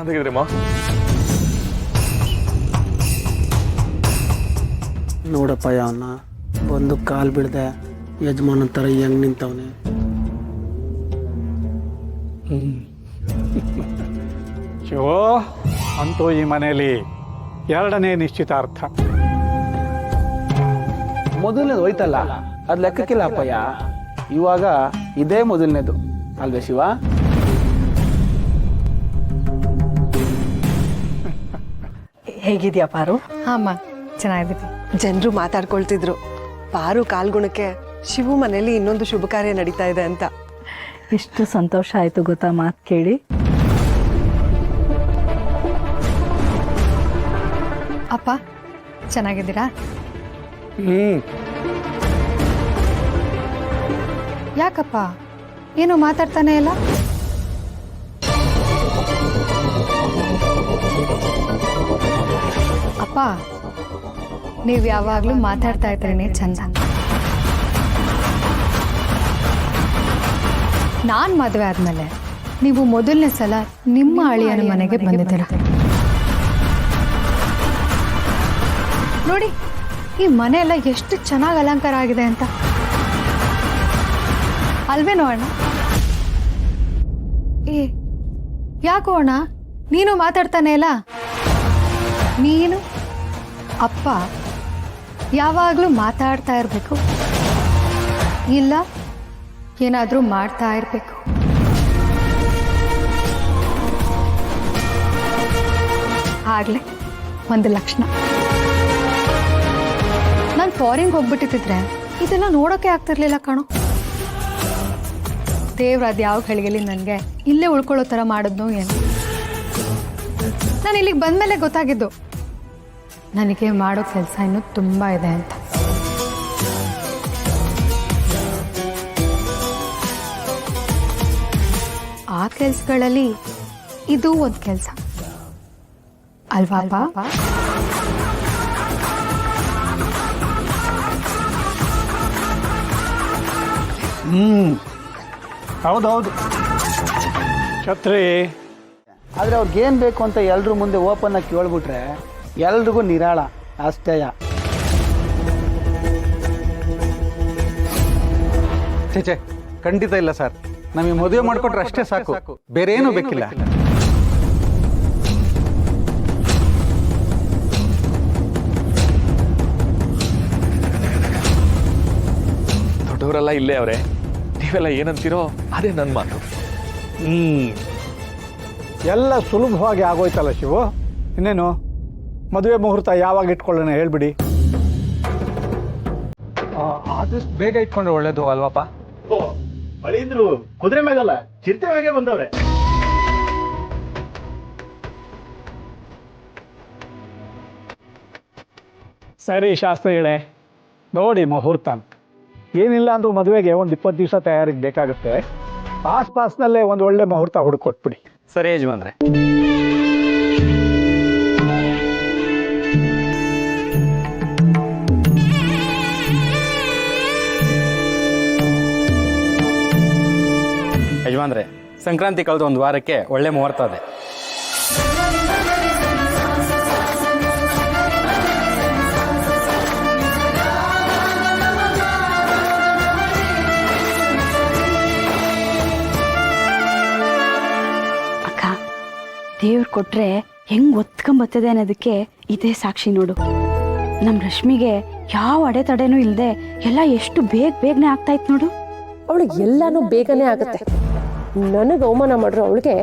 ಚೆನ್ನಾಗಿದ್ರಮ್ಮ. ನೋಡಪ್ಪ ಅವನ್ನ ಬಂದು ಕಾಲು ಬಿಡ್ದೆ ಯಜಮಾನ ಥರ ಹೆಂಗ್ ನಿಂತವನೆ. ಶಿವೋ, ಅಂತೂ ಈ ಮನೆಯಲ್ಲಿ 2ನೇ ನಿಶ್ಚಿತಾರ್ಥ. ಮೊದಲನೇದು ಹೋಯ್ತಲ್ಲ, ಅದು ಲೆಕ್ಕಕ್ಕಿಲ್ಲ ಅಪ್ಪಯ್ಯ. ಇವಾಗ ಇದೇ ಮೊದಲನೇದು ಅಲ್ವೇ ಶಿವ? ಹೇಗಿದ್ಯಾ ಪಾರು? ಅಮ್ಮ ಚೆನ್ನಾಗಿದ್ದೀನಿ. ಜನರು ಮಾತಾಡ್ಕೊಳ್ತಿದ್ರು ಪಾರು ಕಾಲ್ಗುಣಕ್ಕೆ ಶಿವು ಮನೇಲಿ ಇನ್ನೊಂದು ಶುಭ ಕಾರ್ಯ ನಡೀತಾ ಇದೆ ಅಂತ. ಎಷ್ಟು ಸಂತೋಷ ಆಯ್ತು ಗೊತ್ತಾ ಮಾತು ಕೇಳಿ. ಅಪ್ಪ ಚೆನ್ನಾಗಿದ್ದೀರಾ? ಯಾಕಪ್ಪ ಏನು ಮಾತಾಡ್ತಾನೆ ಇಲ್ಲ? ಅಪ್ಪ ನೀವು ಯಾವಾಗಲೂ ಮಾತಾಡ್ತಾ ಇದ್ರೇನೆ ಚಂದ. ನಾನು ಮದುವೆ ಆದಮೇಲೆ ನೀವು ಮೊದಲನೇ ಸಲ ನಿಮ್ಮ ಅಳಿಯನ ಮನೆಗೆ ಬಂದಿದ್ದೀರ. ನೋಡಿ ಈ ಮನೆ ಎಲ್ಲ ಎಷ್ಟು ಚೆನ್ನಾಗಿ ಅಲಂಕಾರ ಆಗಿದೆ ಅಂತ ಅಲ್ವೇನೋ ಅಣ್ಣ? ಯಾಕೋ ಅಣ್ಣ ನೀನು ಮಾತಾಡ್ತಾನೆ ಇಲ್ಲ? ನೀನು ಅಪ್ಪ ಯಾವಾಗಲೂ ಮಾತಾಡ್ತಾ ಇರಬೇಕು, ಇಲ್ಲ ಏನಾದರೂ ಮಾಡ್ತಾ ಇರಬೇಕು. ಆಗಲೇ ಒಂದು ಲಕ್ಷಣ. ನಾನು ಫಾರಿನ್ಗೆ ಹೋಗ್ಬಿಟ್ಟಿದ್ರೆ ಇದೆಲ್ಲ ನೋಡೋಕೆ ಆಗ್ತಿರ್ಲಿಲ್ಲ ಕಣೋ. ದೇವ್ರ ಅದು ಯಾವ ಗಳಿಗೆಲಿ ನನಗೆ ಇಲ್ಲೇ ಉಳ್ಕೊಳ್ಳೋ ಥರ ಮಾಡಿದ್ನೋ ಏನು. ನಾನು ಇಲ್ಲಿಗೆ ಬಂದಮೇಲೆ ಗೊತ್ತಾಗಿದ್ದು ನನಗೆ ಮಾಡೋ ಕೆಲಸ ಇನ್ನೂ ತುಂಬ ಇದೆ ಅಂತ. ಆ ಕೆಲಸಗಳಲ್ಲಿ ಇದು ಒಂದು ಕೆಲಸ ಅಲ್ವಾ ಅಪ್ಪ? ಹೌದೌದು ಛತ್ರಿ. ಆದರೆ ಅವ್ರಿಗೇನು ಬೇಕು ಅಂತ ಎಲ್ರ ಮುಂದೆ ಓಪನ್ ಆಗಿ ಕೇಳ್ಬಿಟ್ರೆ ಎಲ್ರಿಗೂ ನಿರಾಳ ಅಷ್ಟೇಯ. ಚೇಚೆ, ಖಂಡಿತ ಇಲ್ಲ ಸರ್. ನಮಗೆ ಮದುವೆ ಮಾಡಿಕೊಟ್ರೆ ಅಷ್ಟೇ ಸಾಕು, ಬೇರೆ ಏನೂ ಬೇಕಿಲ್ಲ. ದೊಡ್ಡವರೆಲ್ಲ ಇಲ್ಲೇ ಅವರೇ, ನೀವೆಲ್ಲ ಏನಂತೀರೋ ಅದೇ ನನ್ನ ಮಾತು. ಎಲ್ಲ ಸುಲಭವಾಗಿ ಆಗೋಯ್ತಲ್ಲ ಶಿವು. ಇನ್ನೇನು ಮದುವೆ ಮುಹೂರ್ತ ಯಾವಾಗ ಇಟ್ಕೊಳ್ಳೋಣ ಹೇಳ್ಬಿಡಿ. ಆದಷ್ಟು ಬೇಗ ಇಟ್ಕೊಂಡ್ರೆ ಒಳ್ಳೇದು ಅಲ್ವಾಪ? ಬಳಿದ್ರು ಕುದುರೆ ಮೇಗಲ್ಲ, ಚಿರತೆ ಮೇಗೆ ಬಂದವ್ರೆ. ಸರಿ ಶಾಸ್ತ್ರಿಗಳೇ, ನೋಡಿ ಮುಹೂರ್ತ ಅಂತ ಏನಿಲ್ಲ ಅಂದ್ರೂ ಮದುವೆಗೆ ಒಂದು 20 ದಿವಸ ತಯಾರಿಗೆ ಬೇಕಾಗುತ್ತೆ. ಆಸ್ಪಾಸ್ನಲ್ಲೇ ಒಂದು ಒಳ್ಳೆ ಮುಹೂರ್ತ ಹುಡುಕೊಟ್ಬಿಡಿ. ಸರಿ ಯಜಮಾನ್ರೆ. ಯಜಮಾನ್ರೆ, ಸಂಕ್ರಾಂತಿ ಕಳೆದ 1 ವಾರಕ್ಕೆ ಒಳ್ಳೆ ಮುಹೂರ್ತ ಇದೆ. ದೇವ್ರು ಕೊಟ್ರೆ ಹೆಂಗ್ ಒತ್ಕೊಂಬತ್ತದೆ ಅನ್ನೋದಕ್ಕೆ ಇದೇ ಸಾಕ್ಷಿ ನೋಡು. ನಮ್ಮ ರಶ್ಮಿಗೆ ಯಾವ ಅಡೆತಡೆನೂ ಇಲ್ಲದೆ ಎಲ್ಲ ಎಷ್ಟು ಬೇಗನೆ ಆಗ್ತಾ ಇತ್ತು ನೋಡು. ಅವಳಿಗೆ ಎಲ್ಲಾನು ಬೇಗನೆ ಆಗುತ್ತೆ. ನನಗೆ ಅವಮಾನ ಮಾಡ್ರು ಅವಳಿಗೆ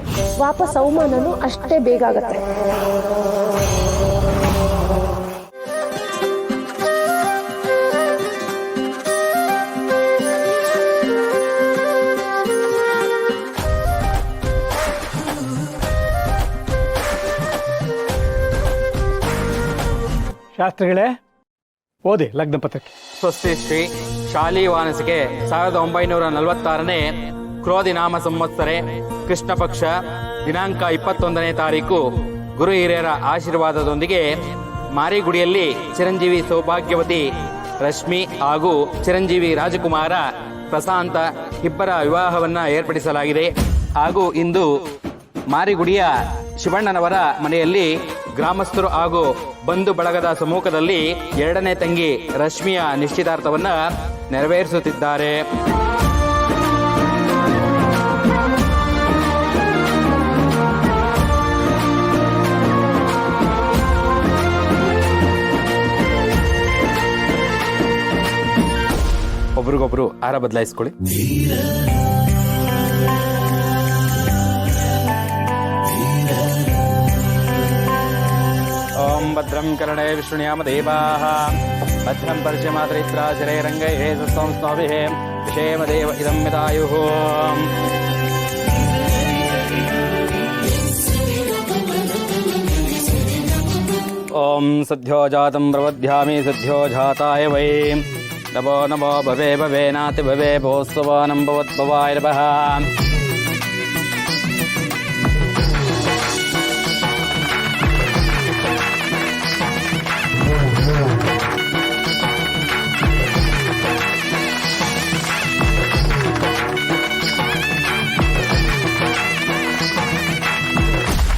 ವಾಪಸ್ ಅವಮಾನನೂ ಅಷ್ಟೇ ಬೇಗ ಆಗತ್ತೆ. ಶಾಸ್ತ್ರಿಗಳೇ, ಓದಿ ಲಗ್ನ ಪತ್ರಿಕೆ. ಸ್ವಸ್ತಿ ಶ್ರೀ ಶಾಲಿವಾನಸಿಗೆ 1946ನೇ ಕ್ರೋಧಿ ನಾಮ ಸಂವತ್ಸರೆ ಕೃಷ್ಣ ಪಕ್ಷ ದಿನಾಂಕ 21ನೇ ತಾರೀಕು ಗುರು ಹಿರಿಯರ ಆಶೀರ್ವಾದದೊಂದಿಗೆ ಮಾರಿಗುಡಿಯಲ್ಲಿ ಚಿರಂಜೀವಿ ಸೌಭಾಗ್ಯವತಿ ರಶ್ಮಿ ಹಾಗೂ ಚಿರಂಜೀವಿ ರಾಜಕುಮಾರ ಪ್ರಶಾಂತ ಇಬ್ಬರ ವಿವಾಹವನ್ನ ಏರ್ಪಡಿಸಲಾಗಿದೆ. ಹಾಗೂ ಇಂದು ಮಾರಿಗುಡಿಯ ಶಿವಣ್ಣನವರ ಮನೆಯಲ್ಲಿ ಗ್ರಾಮಸ್ಥರು ಹಾಗೂ ಬಂಧು ಬಳಗದ ಸಮ್ಮುಖದಲ್ಲಿ ಎರಡನೇ ತಂಗಿ ರಶ್ಮಿಯ ನಿಶ್ಚಿತಾರ್ಥವನ್ನ ನೆರವೇರಿಸುತ್ತಿದ್ದಾರೆ. ಒಬ್ರಿಗೊಬ್ರು ಆಹಾರ ಬದಲಾಯಿಸ್ಕೊಳ್ಳಿ. ಓಂ ಭದ್ರಂ ಕರ್ಣೇ ವಿಷ್ಣುಯಾಮ ದೇವಾಃ ಭದ್ರಂ ಪರಿಚಮಾತ್ರೈತ್ರ ಶರೈರಂಗೈಃ ಸಂಸ್ನೋಭಿಃ ವಿಷೇಮದೇವ ಇದಂ ಯದಾಯುಃ. ಓಂ ಸದ್ಯೋ ಜಾತಂ ಪ್ರವಧ್ಯಾಮಿ ಸದ್ಯೋ ಜಾತಾಯ ವೈ ನಮೋ ನಮೋ ಭವೆ ಭವೆ ನಾತಿ ಭವೆ ಭೋಸ್ತವಾನಂ ಭವದ್ಭವಾಯ ನಮಃ.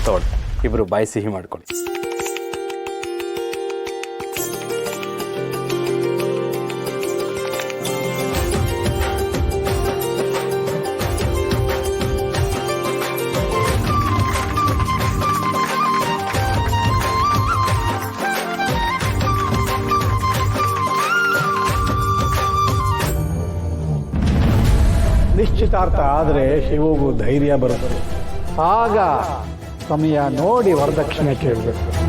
ತೋಡ್ ಇಬ್ರು ಬಾಯಿ ಸಿಹಿ ಮಾಡ್ಕೊಳ್ಳಿ. ನಿಶ್ಚಿತಾರ್ಥ ಆದರೆ ಶಿವಗೂ ಧೈರ್ಯ ಬರುತ್ತೆ. ಆಗ ಸಮಯ ನೋಡಿ ವರದಕ್ಷಿಣೆ ಕೇಳಬೇಕು.